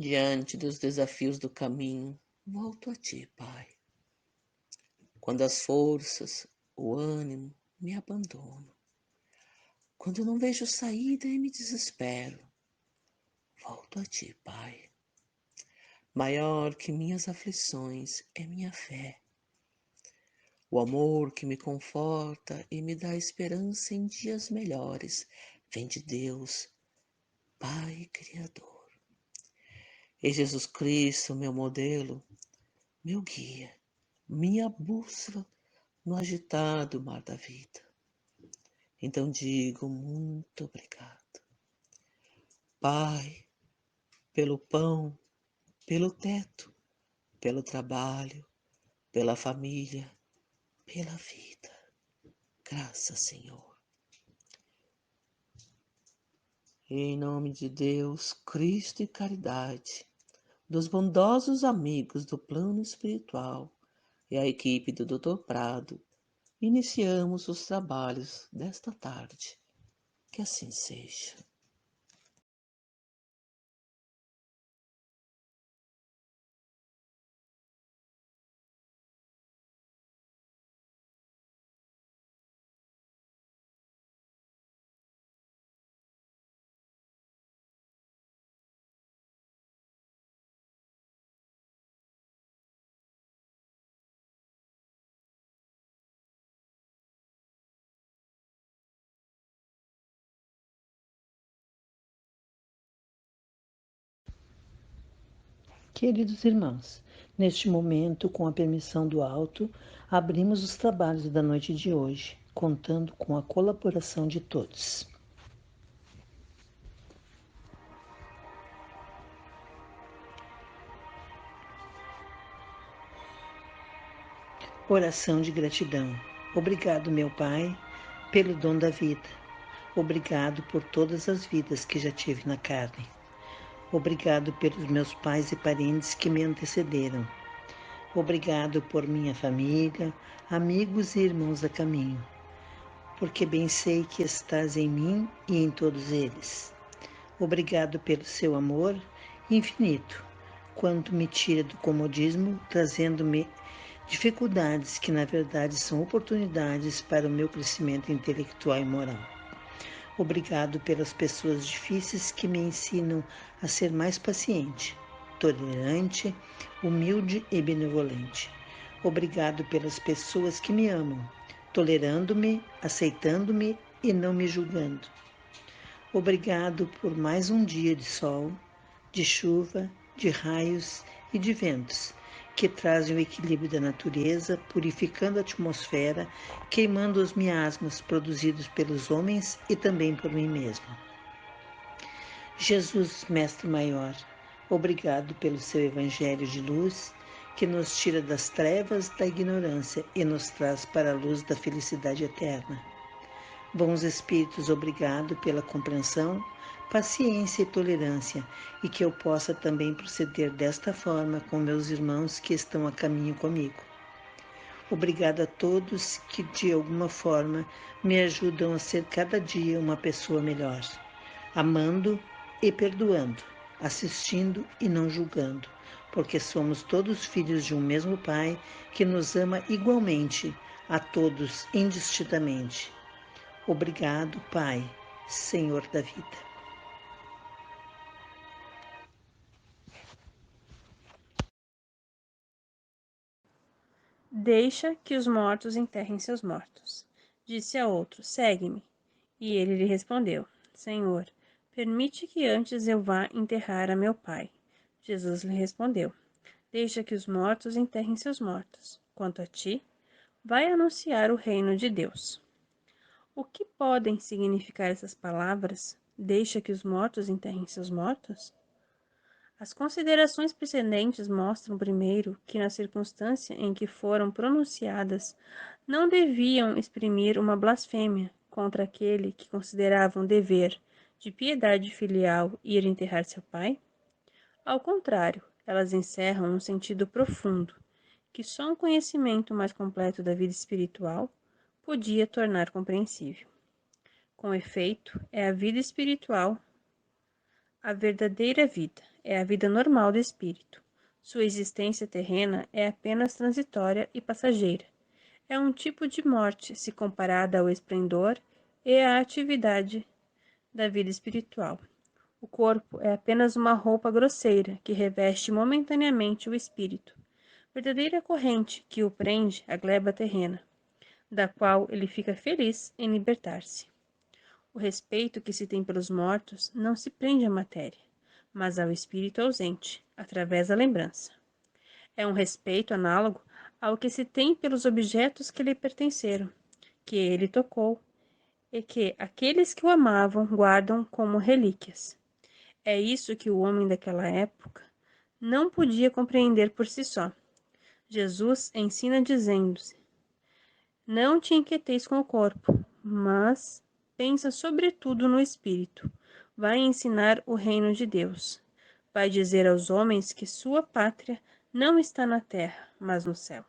Diante dos desafios do caminho, volto a Ti, Pai. Quando as forças, o ânimo me abandonam, quando não vejo saída e me desespero, volto a Ti, Pai. Maior que minhas aflições é minha fé. O amor que me conforta e me dá esperança em dias melhores vem de Deus, Pai Criador. E Jesus Cristo, meu modelo, meu guia, minha bússola no agitado mar da vida. Então digo muito obrigado, Pai, pelo pão, pelo teto, pelo trabalho, pela família, pela vida. Graças, Senhor. Em nome de Deus, Cristo e caridade, dos bondosos amigos do plano espiritual e a equipe do Dr. Prado, iniciamos os trabalhos desta tarde. Que assim seja. Queridos irmãos, neste momento, com a permissão do alto, abrimos os trabalhos da noite de hoje, contando com a colaboração de todos. Oração de gratidão. Obrigado, meu Pai, pelo dom da vida. Obrigado por todas as vidas que já tive na carne. Obrigado pelos meus pais e parentes que me antecederam. Obrigado por minha família, amigos e irmãos a caminho, porque bem sei que estás em mim e em todos eles. Obrigado pelo seu amor infinito, quanto me tira do comodismo, trazendo-me dificuldades que na verdade são oportunidades para o meu crescimento intelectual e moral. Obrigado pelas pessoas difíceis que me ensinam a ser mais paciente, tolerante, humilde e benevolente. Obrigado pelas pessoas que me amam, tolerando-me, aceitando-me e não me julgando. Obrigado por mais um dia de sol, de chuva, de raios e de ventos, que trazem o equilíbrio da natureza, purificando a atmosfera, queimando os miasmas produzidos pelos homens e também por mim mesmo. Jesus, Mestre Maior, obrigado pelo seu Evangelho de luz, que nos tira das trevas da ignorância e nos traz para a luz da felicidade eterna. Bons Espíritos, obrigado pela compreensão, paciência e tolerância, e que eu possa também proceder desta forma com meus irmãos que estão a caminho comigo. Obrigado a todos que, de alguma forma, me ajudam a ser cada dia uma pessoa melhor, amando e perdoando, assistindo e não julgando, porque somos todos filhos de um mesmo Pai que nos ama igualmente a todos indistintamente. Obrigado, Pai, Senhor da vida. Deixa que os mortos enterrem seus mortos. Disse a outro: Segue-me. E ele lhe respondeu: Senhor, permite que antes eu vá enterrar a meu pai. Jesus lhe respondeu: Deixa que os mortos enterrem seus mortos. Quanto a ti, vai anunciar o reino de Deus. O que podem significar essas palavras? Deixa que os mortos enterrem seus mortos? As considerações precedentes mostram, primeiro, que na circunstância em que foram pronunciadas, não deviam exprimir uma blasfêmia contra aquele que consideravam dever, de piedade filial, ir enterrar seu pai. Ao contrário, elas encerram um sentido profundo, que só um conhecimento mais completo da vida espiritual podia tornar compreensível. Com efeito, é a vida espiritual a verdadeira vida, é a vida normal do espírito. Sua existência terrena é apenas transitória e passageira. É um tipo de morte se comparada ao esplendor e à atividade da vida espiritual. O corpo é apenas uma roupa grosseira que reveste momentaneamente o espírito, verdadeira corrente que o prende à gleba terrena, da qual ele fica feliz em libertar-se. O respeito que se tem pelos mortos não se prende à matéria, mas ao espírito ausente, através da lembrança. É um respeito análogo ao que se tem pelos objetos que lhe pertenceram, que ele tocou, e que aqueles que o amavam guardam como relíquias. É isso que o homem daquela época não podia compreender por si só. Jesus ensina dizendo-se: não te inquieteis com o corpo, mas pensa sobretudo no espírito. Vai ensinar o reino de Deus. Vai dizer aos homens que sua pátria não está na terra, mas no céu,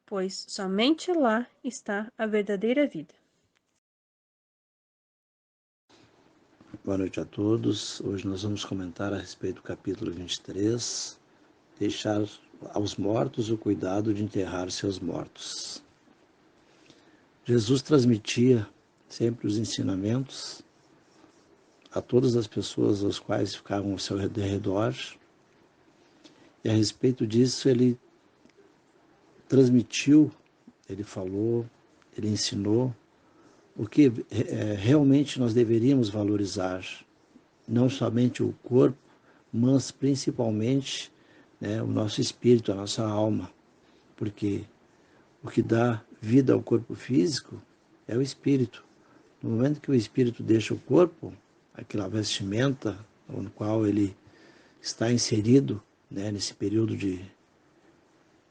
pois somente lá está a verdadeira vida. Boa noite a todos. Hoje nós vamos comentar a respeito do capítulo 23, deixar aos mortos o cuidado de enterrar seus mortos. Jesus transmitia sempre os ensinamentos a todas as pessoas as quais ficavam ao seu redor, e a respeito disso ele transmitiu, ele falou, ele ensinou o que realmente nós deveríamos valorizar, não somente o corpo, mas principalmente, né, o nosso espírito, a nossa alma, porque o que dá vida ao corpo físico é o espírito. No momento que o espírito deixa o corpo, aquela vestimenta no qual ele está inserido, né,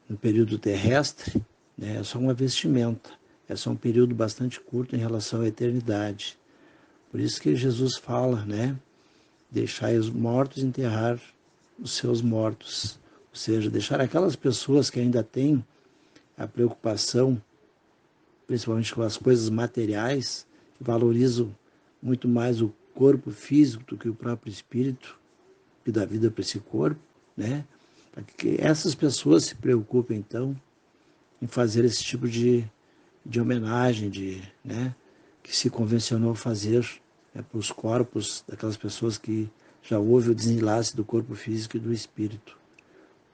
no período terrestre, né, é só uma vestimenta, é só um período bastante curto em relação à eternidade. Por isso que Jesus fala, né, deixai os mortos enterrar os seus mortos, ou seja, deixar aquelas pessoas que ainda têm a preocupação, principalmente com as coisas materiais, que valorizam muito mais o corpo físico do que o próprio espírito, que dá vida para esse corpo, né? Para que essas pessoas se preocupem, então, em fazer esse tipo de homenagem, né, que se convencionou fazer, né, para os corpos daquelas pessoas que já houve o desenlace do corpo físico e do espírito.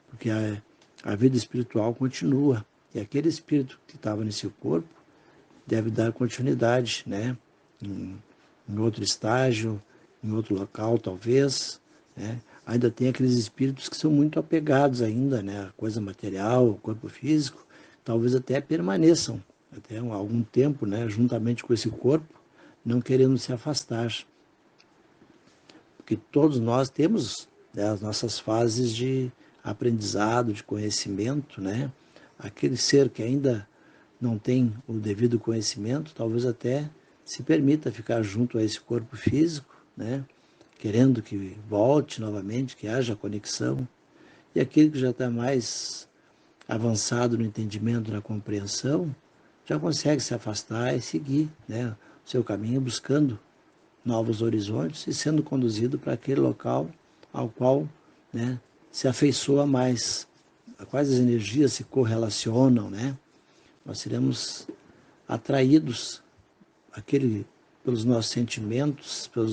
Porque a vida espiritual continua, e aquele espírito que estava nesse corpo deve dar continuidade, né, em outro estágio, em outro local talvez, né? Ainda tem aqueles espíritos que são muito apegados ainda, né, à coisa material, ao corpo físico, talvez até permaneçam até algum tempo, né, juntamente com esse corpo, não querendo se afastar. Porque todos nós temos, né, as nossas fases de aprendizado, de conhecimento, né? Aquele ser que ainda não tem o devido conhecimento, talvez até se permita ficar junto a esse corpo físico, né, querendo que volte novamente, que haja conexão. E aquele que já está mais avançado no entendimento, na compreensão, já consegue se afastar e seguir, né, o seu caminho, buscando novos horizontes e sendo conduzido para aquele local ao qual, né, se afeiçoa mais, a quais as energias se correlacionam, né? Nós seremos atraídos pelos nossos sentimentos, pela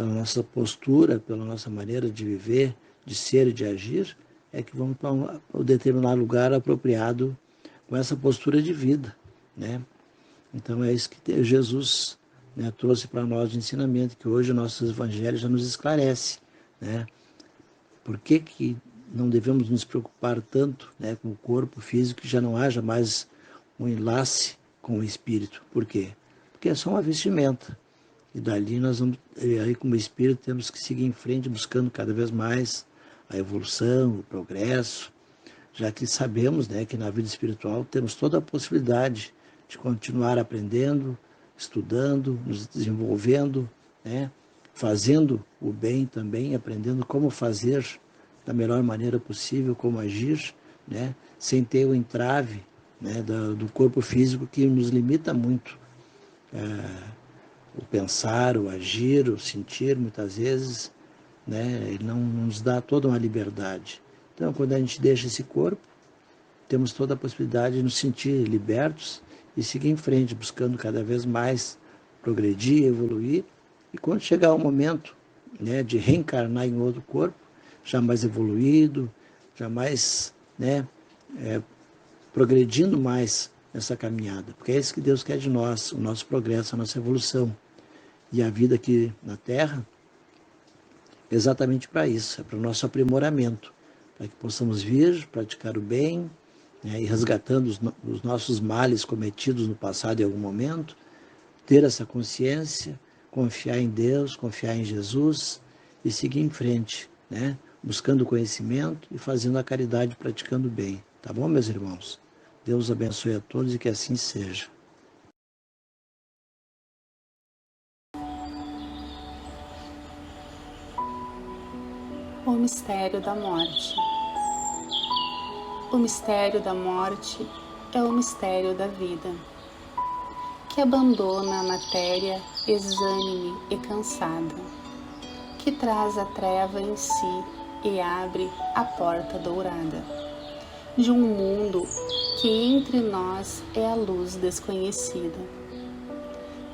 nossa postura, pela nossa maneira de viver, de ser e de agir, é que vamos para um determinado lugar apropriado com essa postura de vida, né? Então é isso que Jesus, né, trouxe para nós de ensinamento, que hoje o nosso evangelho já nos esclarece, né? Por que não devemos nos preocupar tanto, né, com o corpo físico, que já não haja mais um enlace com o espírito? Por quê? Porque é só uma vestimenta. E dali nós vamos, aí como espírito, temos que seguir em frente, buscando cada vez mais a evolução, o progresso, já que sabemos, né, que na vida espiritual temos toda a possibilidade de continuar aprendendo, estudando, nos desenvolvendo, né, fazendo o bem também, aprendendo como fazer da melhor maneira possível, como agir, né, sem ter o entrave, né, do corpo físico, que nos limita muito. O pensar, o agir, o sentir, muitas vezes, né? Ele não nos dá toda uma liberdade. Então, quando a gente deixa esse corpo, temos toda a possibilidade de nos sentir libertos e seguir em frente, buscando cada vez mais progredir, evoluir. E quando chegar o momento, né, de reencarnar em outro corpo, já mais evoluído, já mais, né, progredindo mais nessa caminhada. Porque é isso que Deus quer de nós, o nosso progresso, a nossa evolução. E a vida aqui na Terra é exatamente para isso, é para o nosso aprimoramento, para que possamos vir, praticar o bem, né, e resgatando os nossos males cometidos no passado em algum momento, ter essa consciência, confiar em Deus, confiar em Jesus e seguir em frente, né? Buscando conhecimento e fazendo a caridade, praticando o bem. Tá bom, meus irmãos? Deus abençoe a todos e que assim seja. O mistério da morte. O mistério da morte é o mistério da vida, que abandona a matéria exânime e cansada, que traz a treva em si e abre a porta dourada de um mundo que entre nós é a luz desconhecida.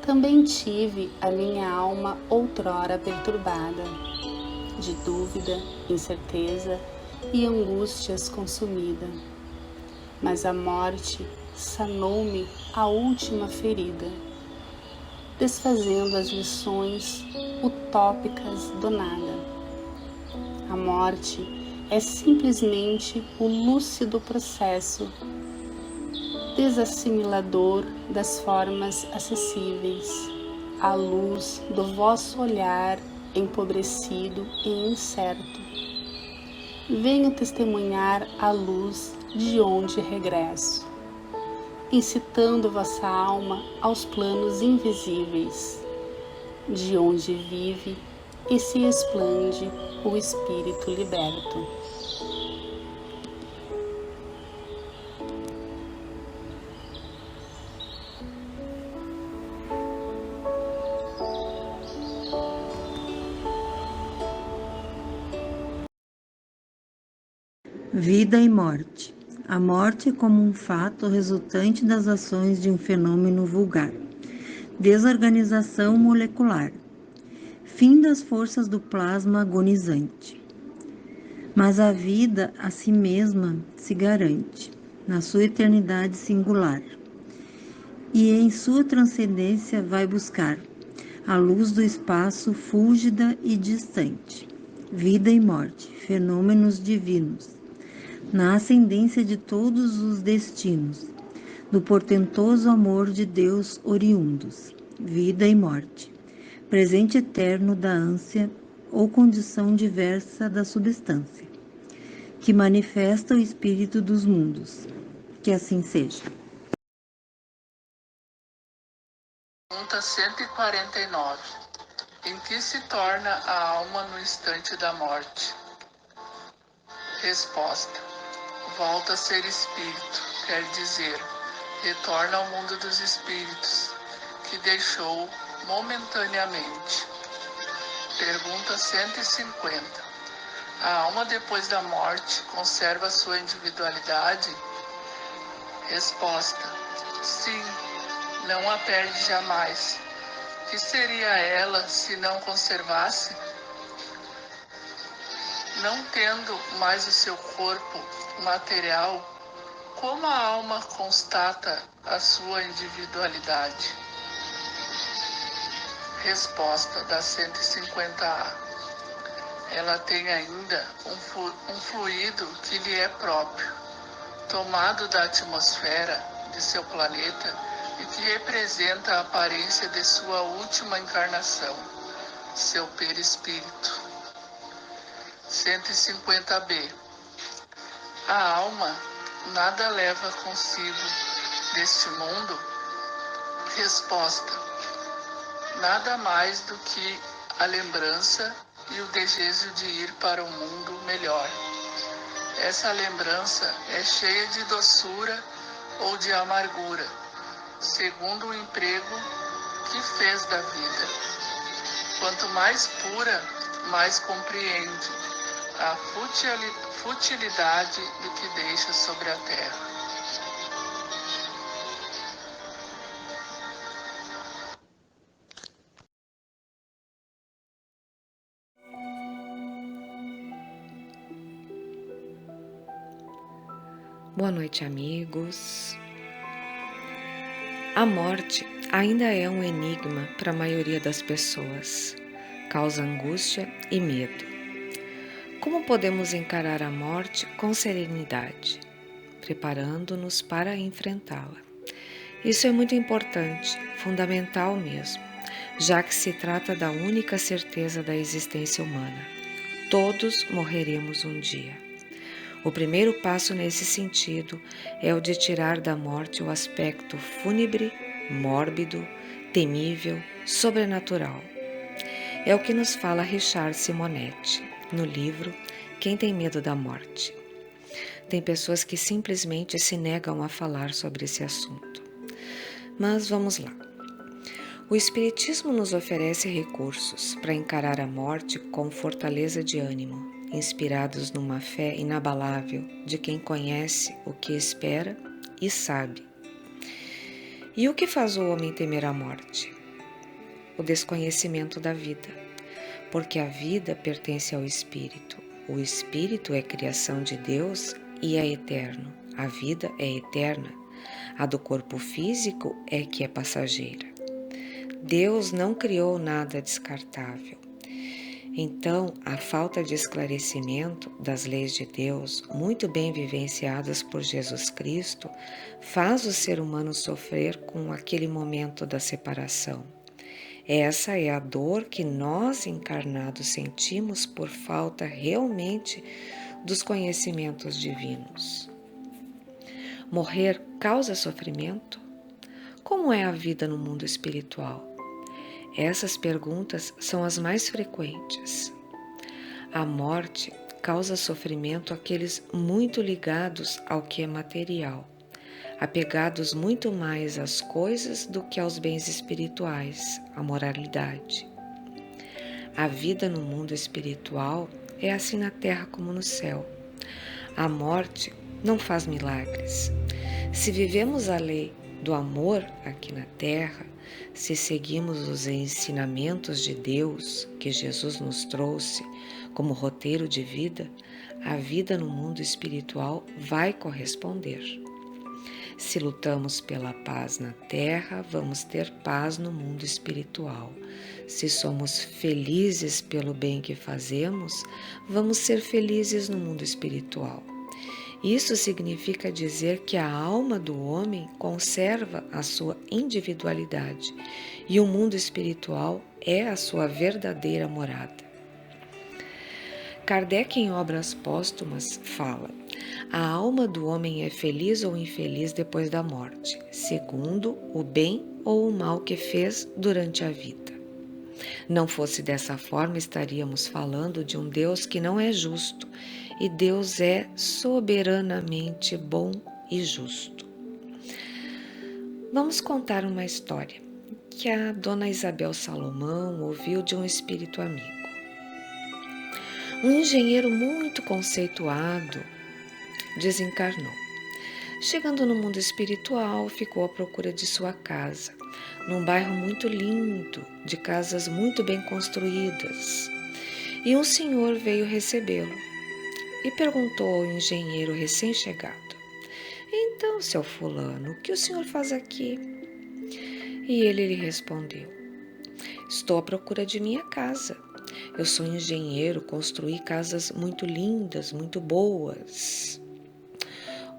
Também tive a minha alma outrora perturbada, de dúvida, incerteza e angústias consumida. Mas a morte sanou-me a última ferida, desfazendo as lições utópicas do nada. A morte é simplesmente o lúcido processo desassimilador das formas acessíveis, à luz do vosso olhar empobrecido e incerto. Venho testemunhar a luz de onde regresso, incitando vossa alma aos planos invisíveis, de onde vive e se explande o espírito liberto. Vida e morte. A morte como um fato resultante das ações de um fenômeno vulgar. Desorganização molecular. Fim das forças do plasma agonizante. Mas a vida a si mesma se garante, na sua eternidade singular. E em sua transcendência vai buscar a luz do espaço fúlgida e distante. Vida e morte, fenômenos divinos. Na ascendência de todos os destinos, do portentoso amor de Deus oriundos, vida e morte, presente eterno da ânsia ou condição diversa da substância, que manifesta o espírito dos mundos. Que assim seja. Pergunta 149. Em que se torna a alma no instante da morte? Resposta. Volta a ser espírito, quer dizer, retorna ao mundo dos espíritos, que deixou momentaneamente. Pergunta 150. A alma depois da morte conserva sua individualidade? Resposta. Sim, não a perde jamais. Que seria ela se não conservasse? Não tendo mais o seu corpo material, como a alma constata a sua individualidade? Resposta da 150A. Ela tem ainda um fluido que lhe é próprio, tomado da atmosfera de seu planeta e que representa a aparência de sua última encarnação, seu perispírito. 150B. A alma nada leva consigo deste mundo? Resposta. Nada mais do que a lembrança e o desejo de ir para um mundo melhor. Essa lembrança é cheia de doçura ou de amargura, segundo o emprego que fez da vida. Quanto mais pura, mais compreende a futilidade do que deixa sobre a terra. Boa noite, amigos. A morte ainda é um enigma para a maioria das pessoas. Causa angústia e medo. Como podemos encarar a morte com serenidade, preparando-nos para enfrentá-la? Isso é muito importante, fundamental mesmo, já que se trata da única certeza da existência humana. Todos morreremos um dia. O primeiro passo nesse sentido é o de tirar da morte o aspecto fúnebre, mórbido, temível, sobrenatural. É o que nos fala Richard Simonetti, no livro Quem tem medo da morte. Tem pessoas que simplesmente se negam a falar sobre esse assunto. Mas vamos lá. O Espiritismo nos oferece recursos para encarar a morte com fortaleza de ânimo, inspirados numa fé inabalável de quem conhece o que espera e sabe. E o que faz o homem temer a morte? O desconhecimento da vida, porque a vida pertence ao Espírito. O Espírito é criação de Deus e é eterno. A vida é eterna. A do corpo físico é que é passageira. Deus não criou nada descartável. Então, a falta de esclarecimento das leis de Deus, muito bem vivenciadas por Jesus Cristo, faz o ser humano sofrer com aquele momento da separação. Essa é a dor que nós encarnados sentimos por falta realmente dos conhecimentos divinos. Morrer causa sofrimento? Como é a vida no mundo espiritual? Essas perguntas são as mais frequentes. A morte causa sofrimento àqueles muito ligados ao que é material, apegados muito mais às coisas do que aos bens espirituais, à moralidade. A vida no mundo espiritual é assim na terra como no céu. A morte não faz milagres. Se vivemos a lei do amor aqui na terra, se seguimos os ensinamentos de Deus que Jesus nos trouxe como roteiro de vida, a vida no mundo espiritual vai corresponder. Se lutamos pela paz na terra, vamos ter paz no mundo espiritual. Se somos felizes pelo bem que fazemos, vamos ser felizes no mundo espiritual. Isso significa dizer que a alma do homem conserva a sua individualidade e o mundo espiritual é a sua verdadeira morada. Kardec, em Obras Póstumas, fala: a alma do homem é feliz ou infeliz depois da morte, segundo o bem ou o mal que fez durante a vida. Não fosse dessa forma, estaríamos falando de um Deus que não é justo, e Deus é soberanamente bom e justo. Vamos contar uma história que a dona Isabel Salomão ouviu de um espírito amigo. Um engenheiro muito conceituado desencarnou. Chegando no mundo espiritual, ficou à procura de sua casa, num bairro muito lindo, de casas muito bem construídas. E um senhor veio recebê-lo e perguntou ao engenheiro recém-chegado: então, seu fulano, o que o senhor faz aqui? E ele lhe respondeu: estou à procura de minha casa. Eu sou engenheiro, construí casas muito lindas, muito boas.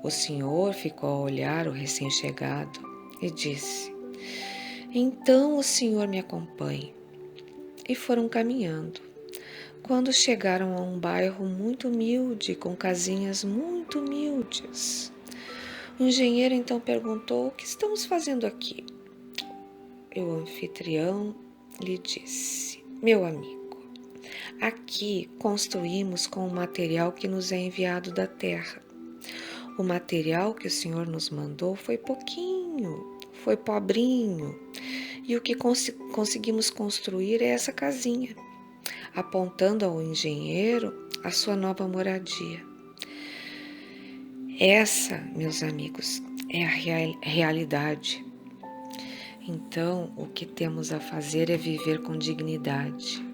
O senhor ficou a olhar o recém-chegado e disse: então o senhor me acompanhe. E foram caminhando. Quando chegaram a um bairro muito humilde, com casinhas muito humildes, o engenheiro então perguntou: o que estamos fazendo aqui? E o anfitrião lhe disse: meu amigo, aqui construímos com o material que nos é enviado da terra. O material que o Senhor nos mandou foi pouquinho, foi pobrinho, e o que conseguimos construir é essa casinha. apontando ao engenheiro a sua nova moradia. Essa, meus amigos, é a realidade. Então, o que temos a fazer é viver com dignidade,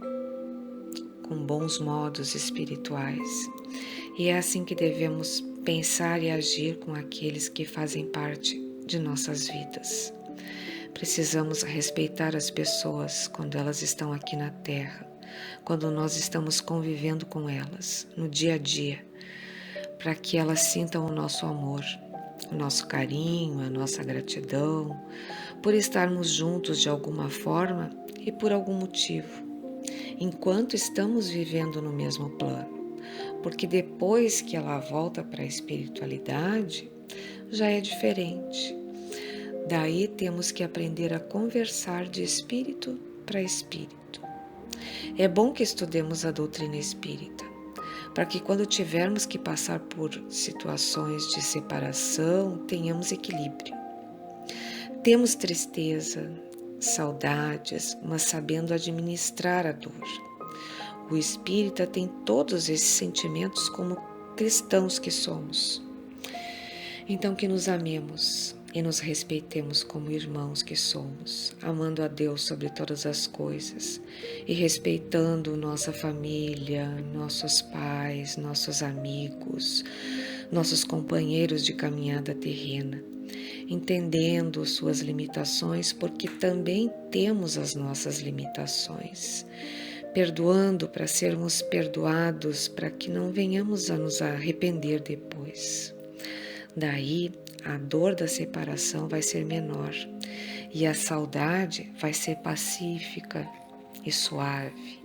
com bons modos espirituais. E é assim que devemos pensar e agir com aqueles que fazem parte de nossas vidas. Precisamos respeitar as pessoas quando elas estão aqui na Terra, quando nós estamos convivendo com elas no dia a dia, para que elas sintam o nosso amor, o nosso carinho, a nossa gratidão, por estarmos juntos de alguma forma e por algum motivo, enquanto estamos vivendo no mesmo plano. Porque depois que ela volta para a espiritualidade, já é diferente. Daí temos que aprender a conversar de espírito para espírito. É bom que estudemos a doutrina espírita, para que quando tivermos que passar por situações de separação, tenhamos equilíbrio. Temos tristeza, saudades, mas sabendo administrar a dor. O espírita tem todos esses sentimentos como cristãos que somos. Então que nos amemos e nos respeitemos como irmãos que somos, amando a Deus sobre todas as coisas e respeitando nossa família, nossos pais, nossos amigos, nossos companheiros de caminhada terrena, entendendo suas limitações, porque também temos as nossas limitações, perdoando para sermos perdoados, para que não venhamos a nos arrepender depois. Daí, a dor da separação vai ser menor e a saudade vai ser pacífica e suave.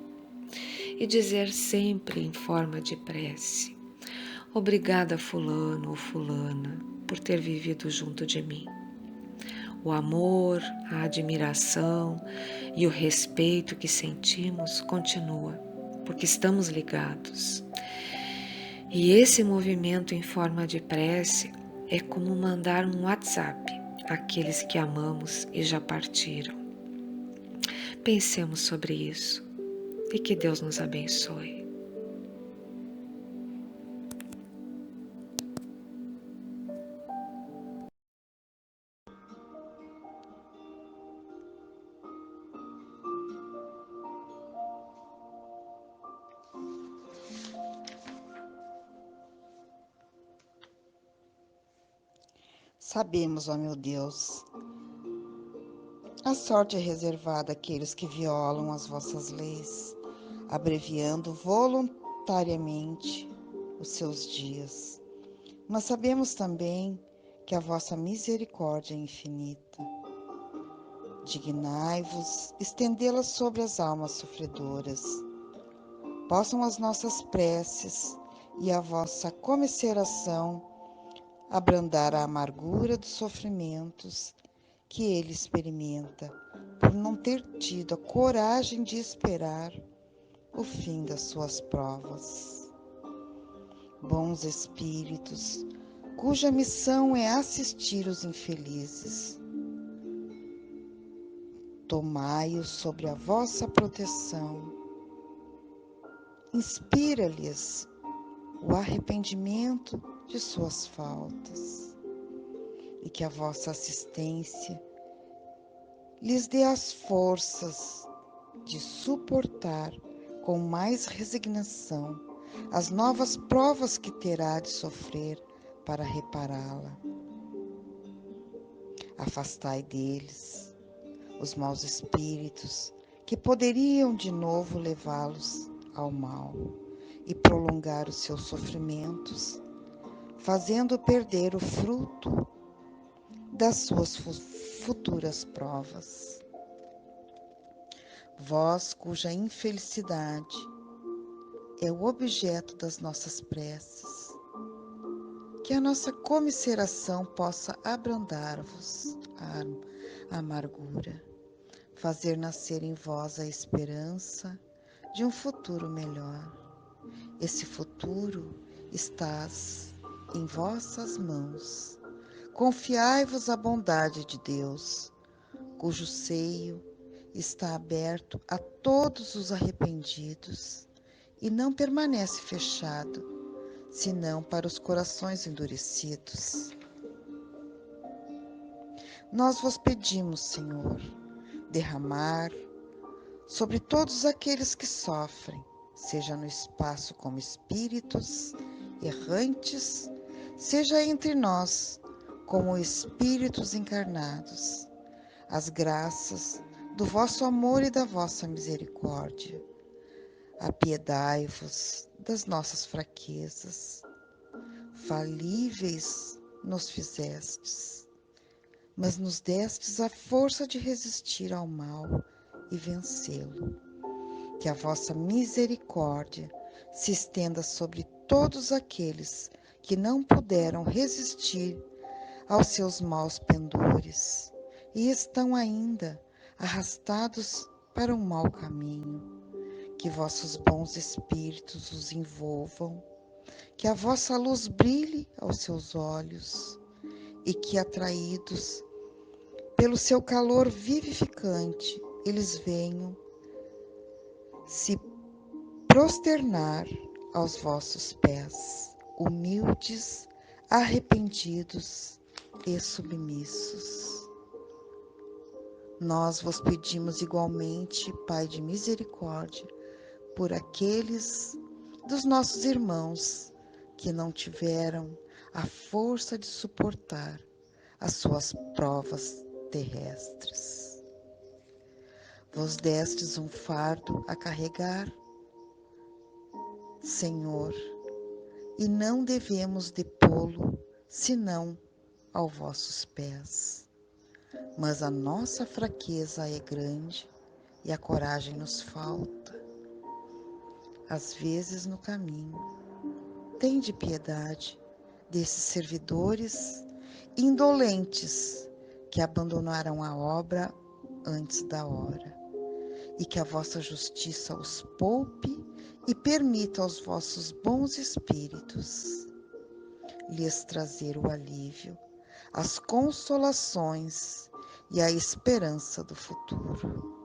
E dizer sempre em forma de prece: obrigada, fulano ou fulana, por ter vivido junto de mim. O amor, a admiração e o respeito que sentimos continua, porque estamos ligados. E esse movimento em forma de prece é como mandar um WhatsApp àqueles que amamos e já partiram. Pensemos sobre isso e que Deus nos abençoe. Sabemos, ó meu Deus, a sorte é reservada àqueles que violam as vossas leis, abreviando voluntariamente os seus dias. Mas sabemos também que a vossa misericórdia é infinita. Dignai-vos estendê-la sobre as almas sofredoras. Possam as nossas preces e a vossa comiseração abrandar a amargura dos sofrimentos que ele experimenta por não ter tido a coragem de esperar o fim das suas provas. Bons espíritos, cuja missão é assistir os infelizes, tomai-os sobre a vossa proteção, inspira-lhes o arrependimento de suas faltas, e que a vossa assistência lhes dê as forças de suportar com mais resignação as novas provas que terá de sofrer para repará-la. Afastai deles os maus espíritos que poderiam de novo levá-los ao mal e prolongar os seus sofrimentos, fazendo perder o fruto das suas futuras provas. Vós, cuja infelicidade é o objeto das nossas preces, que a nossa comiseração possa abrandar-vos a amargura, fazer nascer em vós a esperança de um futuro melhor. Esse futuro está em vossas mãos. Confiai-vos à bondade de Deus, cujo seio está aberto a todos os arrependidos e não permanece fechado, senão para os corações endurecidos. Nós vos pedimos, Senhor, derramar sobre todos aqueles que sofrem, seja no espaço como espíritos errantes, seja entre nós como espíritos encarnados, as graças do vosso amor e da vossa misericórdia. Apiedai-vos das nossas fraquezas, falíveis nos fizestes, mas nos destes a força de resistir ao mal e vencê-lo. Que a vossa misericórdia se estenda sobre todos aqueles que não puderam resistir aos seus maus pendores e estão ainda arrastados para um mau caminho. Que vossos bons espíritos os envolvam, que a vossa luz brilhe aos seus olhos e que, atraídos pelo seu calor vivificante, eles venham se prosternar aos vossos pés, humildes, arrependidos e submissos. Nós vos pedimos igualmente, Pai de misericórdia, por aqueles dos nossos irmãos que não tiveram a força de suportar as suas provas terrestres. Vos destes um fardo a carregar, Senhor, e não devemos depô-lo senão aos vossos pés. Mas a nossa fraqueza é grande e a coragem nos falta. Às vezes no caminho, tende piedade desses servidores indolentes que abandonaram a obra antes da hora, e que a vossa justiça os poupe e permita aos vossos bons espíritos lhes trazer o alívio, as consolações e a esperança do futuro.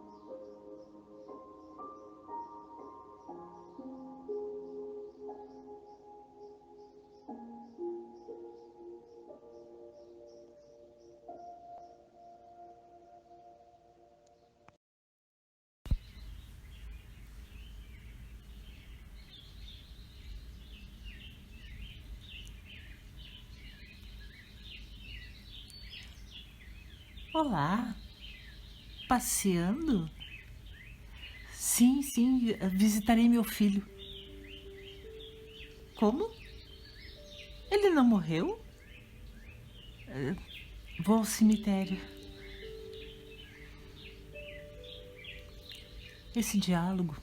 Olá, passeando? Sim, visitarei meu filho. Como? Ele não morreu? Vou ao cemitério. Esse diálogo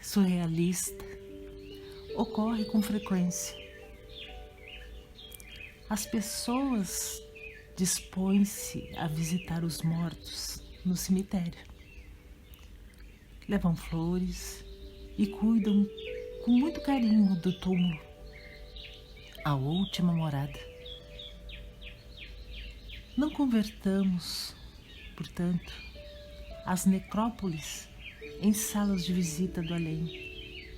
surrealista ocorre com frequência. As pessoas dispõem-se a visitar os mortos no cemitério. Levam flores e cuidam com muito carinho do túmulo, a última morada. Não convertamos, portanto, as necrópolis em salas de visita do além.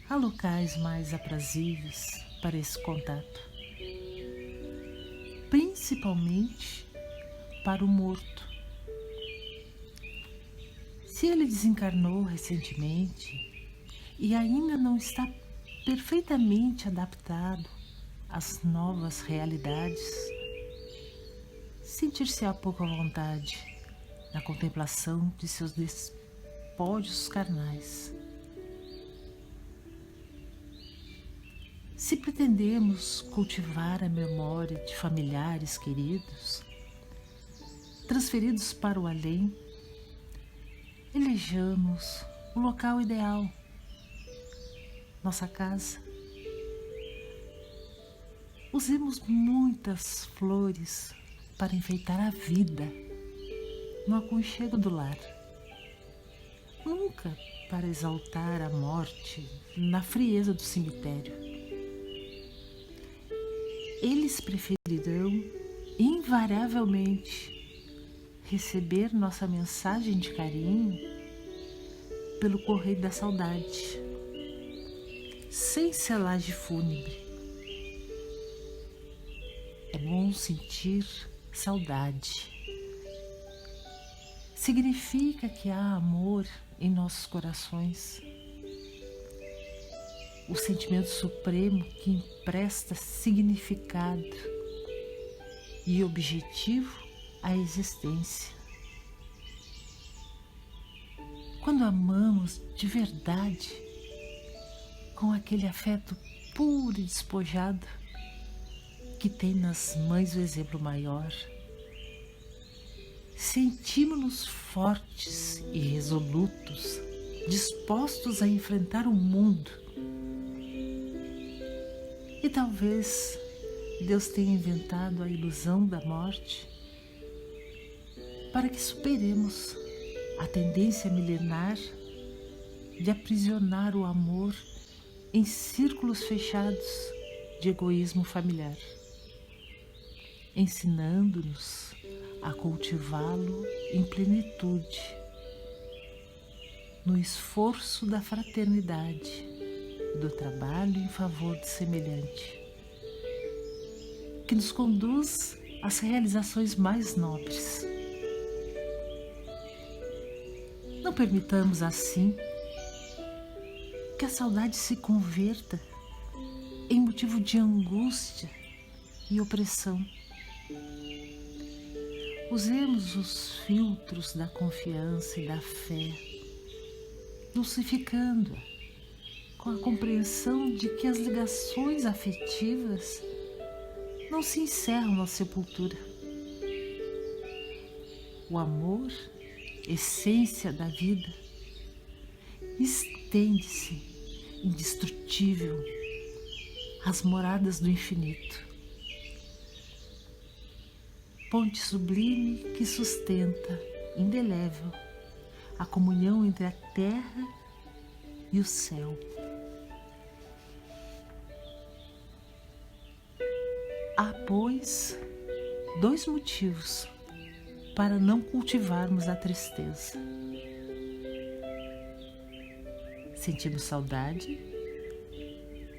Há locais mais aprazíveis para esse contato, principalmente para o morto. Se ele desencarnou recentemente e ainda não está perfeitamente adaptado às novas realidades, sentir-se-á pouco à vontade na contemplação de seus despojos carnais. Se pretendemos cultivar a memória de familiares queridos, transferidos para o além, elejamos o local ideal, nossa casa. Usemos muitas flores para enfeitar a vida no aconchego do lar, nunca para exaltar a morte na frieza do cemitério. Eles preferirão, invariavelmente, receber nossa mensagem de carinho pelo correio da saudade, sem selagem fúnebre. É bom sentir saudade. Significa que há amor em nossos corações. O sentimento supremo que empresta significado e objetivo à existência. Quando amamos de verdade, com aquele afeto puro e despojado, que tem nas mães o exemplo maior, sentimos-nos fortes e resolutos, dispostos a enfrentar o mundo. E talvez Deus tenha inventado a ilusão da morte para que superemos a tendência milenar de aprisionar o amor em círculos fechados de egoísmo familiar, ensinando-nos a cultivá-lo em plenitude, no esforço da fraternidade, do trabalho em favor do semelhante, que nos conduz às realizações mais nobres. Não permitamos assim que a saudade se converta em motivo de angústia e opressão. Usemos os filtros da confiança e da fé, dulcificando-a com a compreensão de que as ligações afetivas não se encerram na sepultura. O amor, essência da vida, estende-se indestrutível às moradas do infinito. Ponte sublime que sustenta, indelével, a comunhão entre a terra e o céu. Há, pois, 2 motivos para não cultivarmos a tristeza. Sentimos saudade,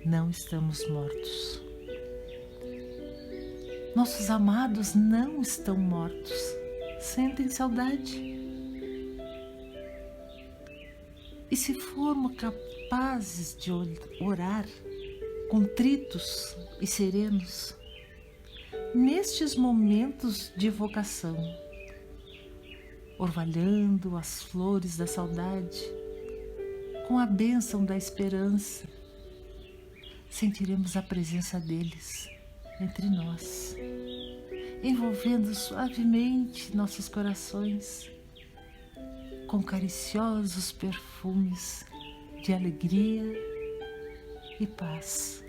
não estamos mortos. Nossos amados não estão mortos, sentem saudade. E se formos capazes de orar, contritos e serenos, nestes momentos de evocação, orvalhando as flores da saudade, com a bênção da esperança, sentiremos a presença deles entre nós, envolvendo suavemente nossos corações com cariciosos perfumes de alegria e paz.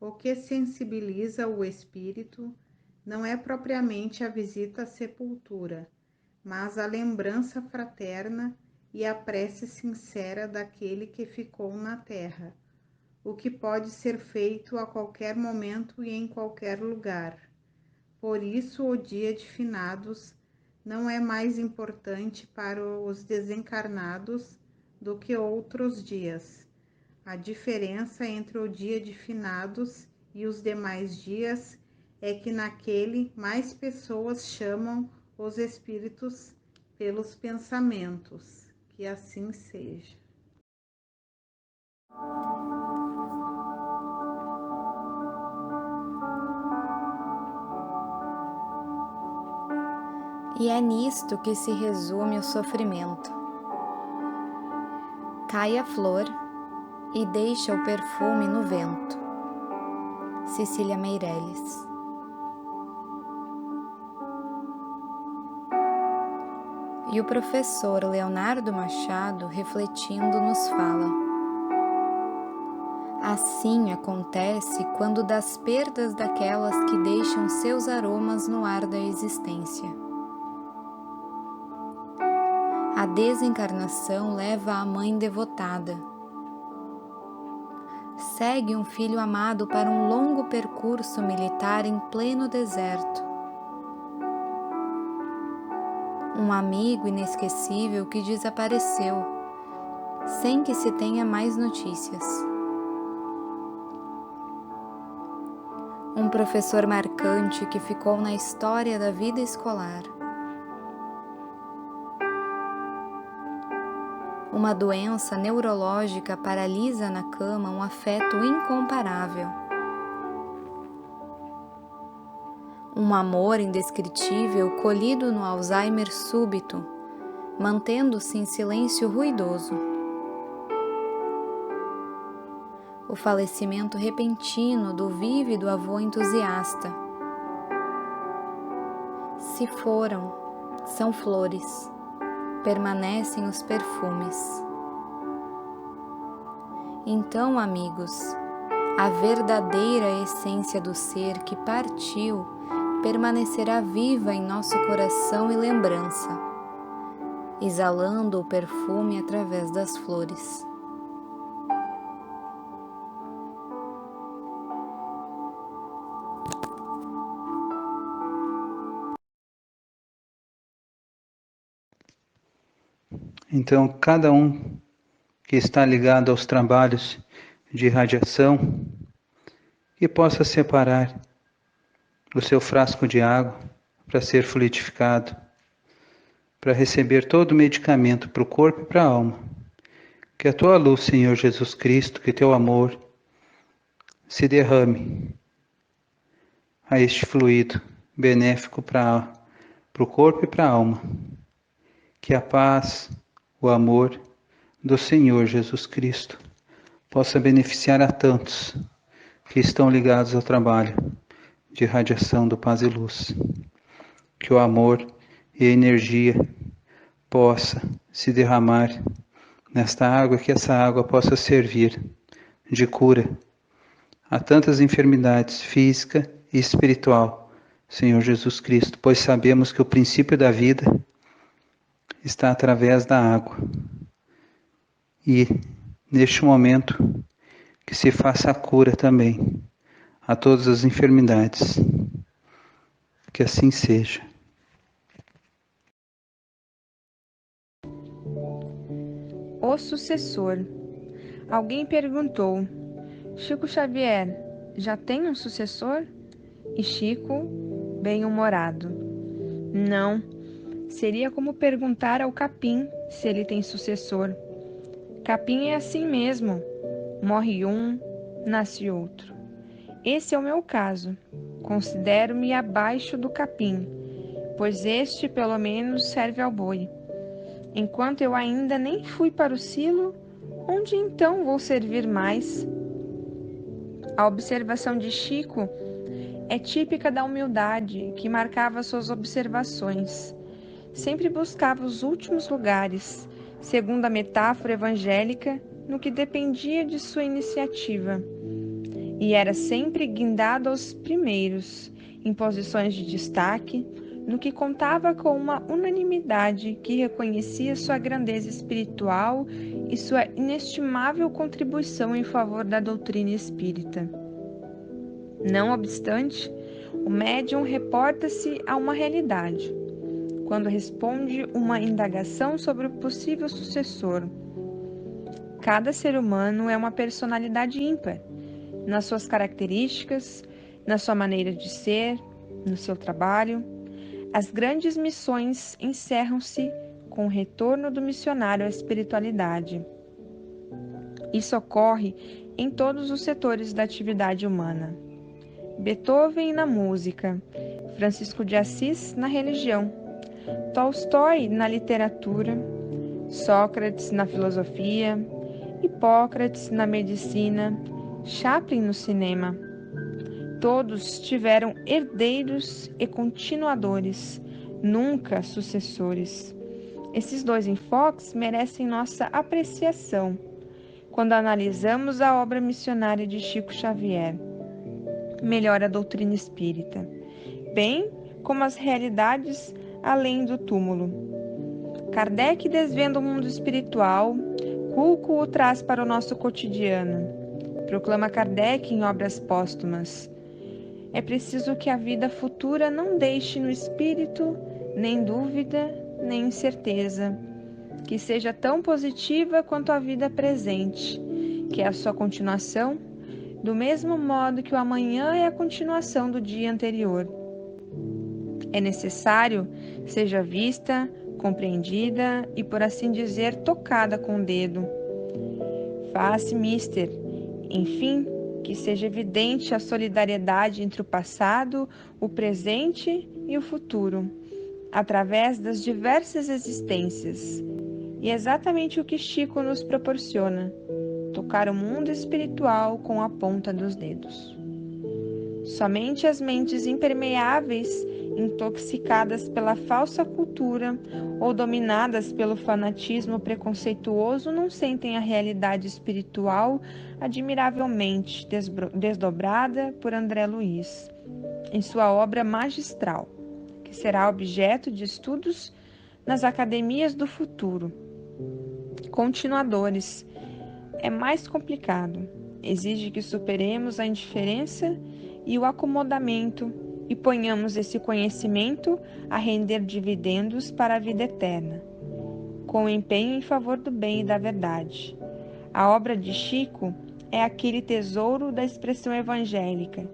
O que sensibiliza o espírito não é propriamente a visita à sepultura, mas a lembrança fraterna e a prece sincera daquele que ficou na terra, o que pode ser feito a qualquer momento e em qualquer lugar. Por isso, o dia de finados não é mais importante para os desencarnados do que outros dias. A diferença entre o dia de finados e os demais dias é que naquele mais pessoas chamam os espíritos pelos pensamentos. Que assim seja. E é nisto que se resume o sofrimento. Cai a flor e deixa o perfume no vento. Cecília Meirelles. E o professor Leonardo Machado, refletindo, nos fala: Assim acontece quando das perdas daquelas que deixam seus aromas no ar da existência. A desencarnação leva a mãe devotada. Segue um filho amado para um longo percurso militar em pleno deserto. Um amigo inesquecível que desapareceu, sem que se tenha mais notícias. Um professor marcante que ficou na história da vida escolar. Uma doença neurológica paralisa na cama um afeto incomparável. Um amor indescritível colhido no Alzheimer súbito, mantendo-se em silêncio ruidoso. O falecimento repentino do vívido avô entusiasta. Se foram, são flores, permanecem os perfumes. Então, amigos, a verdadeira essência do ser que partiu permanecerá viva em nosso coração e lembrança, exalando o perfume através das flores. Então, cada um que está ligado aos trabalhos de radiação, que possa separar o seu frasco de água para ser fluidificado, para receber todo o medicamento para o corpo e para a alma. Que a tua luz, Senhor Jesus Cristo, que teu amor se derrame a este fluido benéfico para o corpo e para a alma. Que a paz, o amor do Senhor Jesus Cristo possa beneficiar a tantos que estão ligados ao trabalho de radiação do Paz e Luz. Que o amor e a energia possa se derramar nesta água, que essa água possa servir de cura a tantas enfermidades física e espiritual, Senhor Jesus Cristo, pois sabemos que o princípio da vida está através da água. E, neste momento, que se faça a cura também a todas as enfermidades. Que assim seja. O sucessor. Alguém perguntou: Chico Xavier, já tem um sucessor? E Chico, bem-humorado: não. Seria como perguntar ao capim se ele tem sucessor. Capim é assim mesmo. Morre um, nasce outro. Esse é o meu caso. Considero-me abaixo do capim, pois este pelo menos serve ao boi. Enquanto eu ainda nem fui para o silo, onde então vou servir mais? A observação de Chico é típica da humildade que marcava suas observações. Sempre buscava os últimos lugares, segundo a metáfora evangélica, no que dependia de sua iniciativa. E era sempre guindado aos primeiros, em posições de destaque, no que contava com uma unanimidade que reconhecia sua grandeza espiritual e sua inestimável contribuição em favor da doutrina espírita. Não obstante, o médium reporta-se a uma realidade, quando responde uma indagação sobre o possível sucessor. Cada ser humano é uma personalidade ímpar, nas suas características, na sua maneira de ser, no seu trabalho. As grandes missões encerram-se com o retorno do missionário à espiritualidade. Isso ocorre em todos os setores da atividade humana. Beethoven na música, Francisco de Assis na religião, Tolstói na literatura, Sócrates na filosofia, Hipócrates na medicina, Chaplin no cinema. Todos tiveram herdeiros e continuadores, nunca sucessores. Esses dois enfoques merecem nossa apreciação. quando analisamos a obra missionária de Chico Xavier, melhor a doutrina espírita, bem como as realidades além do túmulo. Kardec desvenda o mundo espiritual, Culco o traz para o nosso cotidiano. Proclama Kardec em obras póstumas: é preciso que a vida futura não deixe no espírito nem dúvida, nem incerteza, que seja tão positiva quanto a vida presente, que é a sua continuação, do mesmo modo que o amanhã é a continuação do dia anterior. É necessário seja vista, compreendida e, por assim dizer, tocada com o dedo. Faz-se mister, enfim, que seja evidente a solidariedade entre o passado, o presente e o futuro, através das diversas existências. E é exatamente o que Chico nos proporciona: tocar o mundo espiritual com a ponta dos dedos. Somente as mentes impermeáveis, intoxicadas pela falsa cultura ou dominadas pelo fanatismo preconceituoso, não sentem a realidade espiritual admiravelmente desdobrada por André Luiz, em sua obra magistral, que será objeto de estudos nas academias do futuro. Continuadores. É mais complicado. Exige que superemos a indiferença e o acomodamento e ponhamos esse conhecimento a render dividendos para a vida eterna, com empenho em favor do bem e da verdade. A obra de Chico é aquele tesouro da expressão evangélica,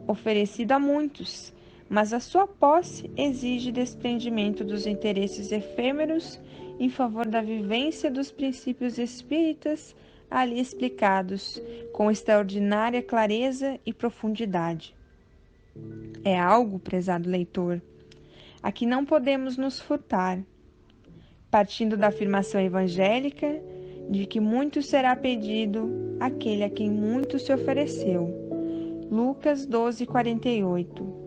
oferecido a muitos, mas a sua posse exige desprendimento dos interesses efêmeros em favor da vivência dos princípios espíritas ali explicados com extraordinária clareza e profundidade. É algo, prezado leitor, a que não podemos nos furtar, partindo da afirmação evangélica de que muito será pedido àquele a quem muito se ofereceu. Lucas 12:48.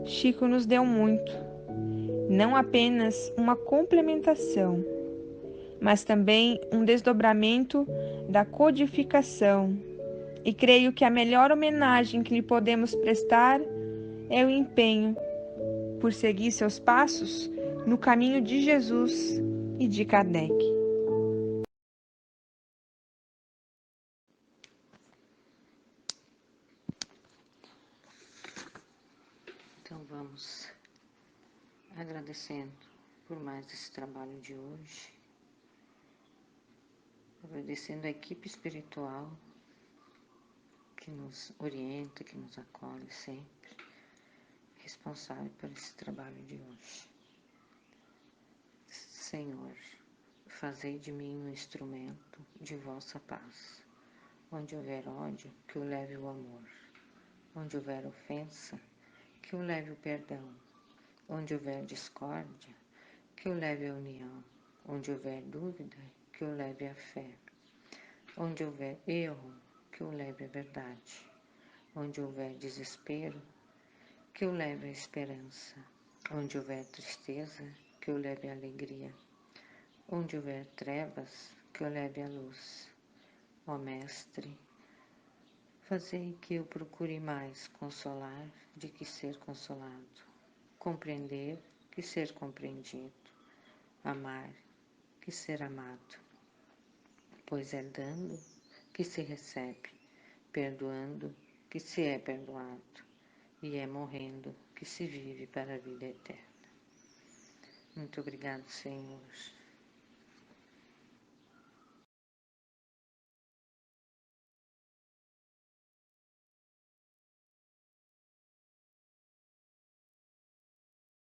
Chico nos deu muito, não apenas uma complementação, mas também um desdobramento da codificação, e creio que a melhor homenagem que lhe podemos prestar é o empenho por seguir seus passos no caminho de Jesus e de Kardec. Então vamos agradecendo por mais esse trabalho de hoje, agradecendo a equipe espiritual que nos orienta, que nos acolhe sempre, responsável por esse trabalho de hoje. Senhor, fazei de mim um instrumento de vossa paz. Onde houver ódio, que eu leve o amor. Onde houver ofensa, que eu leve o perdão. Onde houver discórdia, que eu leve a união. Onde houver dúvida, que eu leve a fé. Onde houver erro, que eu leve a verdade. Onde houver desespero, que eu leve a esperança. Onde houver tristeza, que eu leve a alegria. Onde houver trevas, que eu leve a luz. Ó Mestre, fazei que eu procure mais consolar de que ser consolado, compreender que ser compreendido, amar que ser amado, pois é dando que se recebe, perdoando que se é perdoado, e é morrendo que se vive para a vida eterna. Muito obrigado, Senhor.